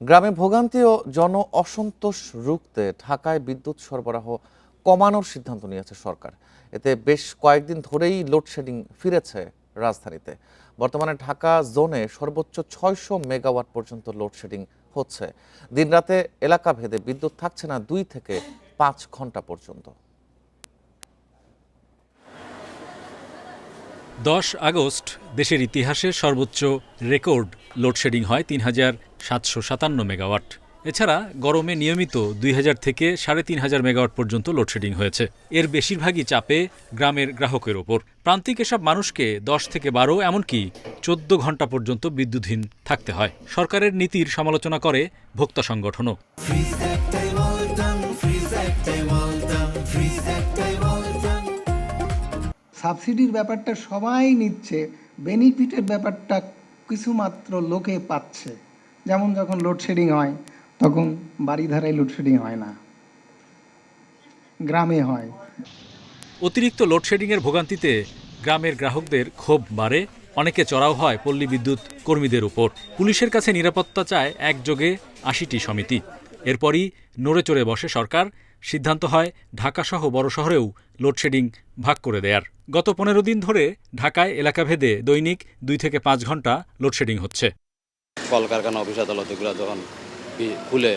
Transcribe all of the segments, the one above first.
গ্রামে ভোগান্তি ও জন অসন্তোষ রুখতে ঢাকায় বিদ্যুৎ সরবরাহ কমানোর সিদ্ধান্ত নিয়েছে সরকার। এতে বেশ কয়েকদিন ধরেই লোডশেডিং ফিরেছে রাজধানীতে। বর্তমানে ঢাকা জোনে সর্বোচ্চ ৬০০ মেগাওয়াট পর্যন্ত লোডশেডিং হচ্ছে। দিনরাতে এলাকা ভেদে বিদ্যুৎ থাকছে না ২ থেকে ৫ ঘন্টা পর্যন্ত। ১০ আগস্ট দেশের ইতিহাসে সর্বোচ্চ রেকর্ড লোডশেডিং হয় ৩,৭৫৭ মেগাওয়াট। এছাড়া গরমে নিয়মিত ২,০০০ থেকে ৩,৫০০ মেগাওয়াট পর্যন্ত লোডশেডিং হয়েছে। এর বেশিরভাগই চাপে গ্রামের গ্রাহকের ওপর। প্রান্তিক এসব মানুষকে ১০ থেকে ১২ এমনকি ১৪ ঘন্টা পর্যন্ত বিদ্যুৎহীন থাকতে হয়। সরকারের নীতির সমালোচনা করে ভোক্তা সংগঠনও। সাবসিডির ব্যাপারটা সবাই নিচ্ছে, বেনিফিটের ব্যাপারটা কিছুমাত্র লোকে পাচ্ছে। যেমন যখন লোডশেডিং হয় তখন বাড়িধারায় লোডশেডিং হয় না, গ্রামে হয়। অতিরিক্ত লোডশেডিংয়ের ভোগান্তিতে গ্রামের গ্রাহকদের ক্ষোভ বাড়ে। অনেকে চড়াও হয় পল্লী বিদ্যুৎ কর্মীদের উপর। পুলিশের কাছে নিরাপত্তা চায় একযোগে ৮০টি সমিতি। এরপরই নড়ে চড়ে বসে সরকার। সিদ্ধান্ত হয় ঢাকাসহ বড় শহরেও লোডশেডিং ভাগ করে দেয়ার। গত ১৫ দিন ধরে ঢাকায় এলাকাভেদে দৈনিক ২ থেকে ৫ ঘন্টা লোডশেডিং হচ্ছে। কলকারখানা, অফিস আদালত এগুলো যখন খুলে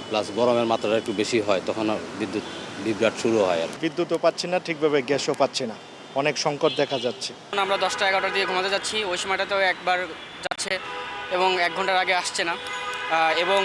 প্লাস গরমের মাত্রাটা একটু বেশি হয় তখন বিদ্যুৎ বিভ্রাট শুরু হয়। আর বিদ্যুৎও পাচ্ছি না, ঠিকভাবে গ্যাসও পাচ্ছি না, অনেক সংকট দেখা যাচ্ছে। আমরা ১০টা ১১টার দিকে ঘুমাতে যাচ্ছি, ওই সময়টাতেও একবার যাচ্ছে এবং ১ ঘন্টার আগে আসছে না, এবং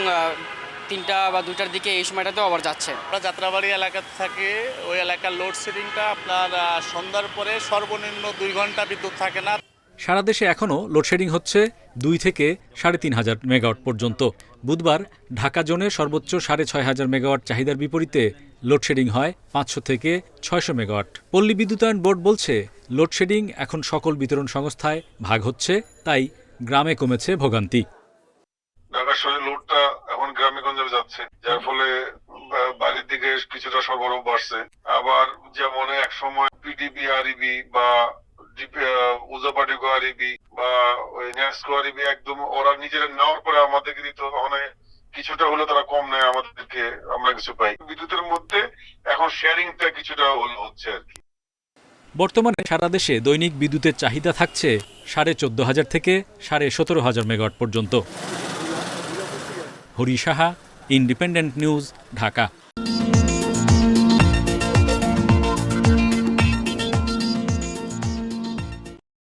৩টা বা ২টার দিকে এই সময়টাতেও আবার যাচ্ছে। আমরা যাত্রাবাড়ি এলাকাতে থাকি, ওই এলাকার লোডশেডিংটা আপনার সন্ধ্যার পরে সর্বনিম্ন ২ ঘন্টা বিদ্যুৎ থাকে না। সারা দেশে এখনও লোডশেডিং হচ্ছে ২ থেকে ৩,৫০০ মেগাওয়াট পর্যন্ত। বুধবার ঢাকা জোনে সর্বোচ্চ ৬,৫০০ মেগাওয়াট চাহিদার বিপরীতে লোডশেডিং হয় ৫০০ থেকে ৬০০ মেগাওয়াট। পল্লী বিদ্যুতায়ন বোর্ড বলছে, লোডশেডিং এখন সকল বিতরণ সংস্থায় ভাগ হচ্ছে, তাই গ্রামে কমেছে ভোগান্তি। ঢাকা শহরের লোডটা এখন গ্রামে গঞ্জে যাচ্ছে, যার ফলে বাইরের দিকে কিছুটা সরবরাহ বাড়ছে। আবার যেমন এক সময় পিডিবি, আরইবি বা উজাপাটিকো আরইবি বা ওই ন্যাসকো আরইবি একদম ওরা নিজেরা নেওয়ার পরে আমাদেরকে দিত, অনেক কিছুটা হলে তারা কম নেয় আমাদেরকে, আমরা কিছু পাই। বিদ্যুতের মধ্যে এখন শেয়ারিংটা কিছুটা হচ্ছে আর কি। বর্তমানে সারা দেশে দৈনিক বিদ্যুতের চাহিদা থাকছে ১৪,৫০০ থেকে ১৭,৫০০ মেগাওয়াট পর্যন্ত। Hari Saha, independent news, Dhaka.